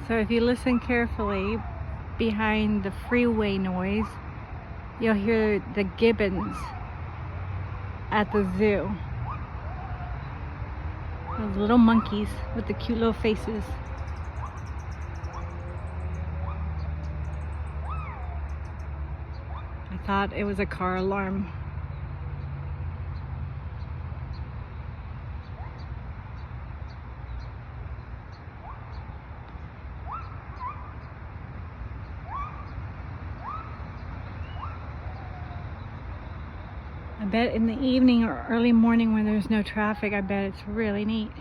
So if you listen carefully behind the freeway noise, you'll hear the gibbons at the zoo. Those little monkeys with the cute little faces. I thought it was a car alarm. I bet in the evening or early morning when there's no traffic, I bet it's really neat.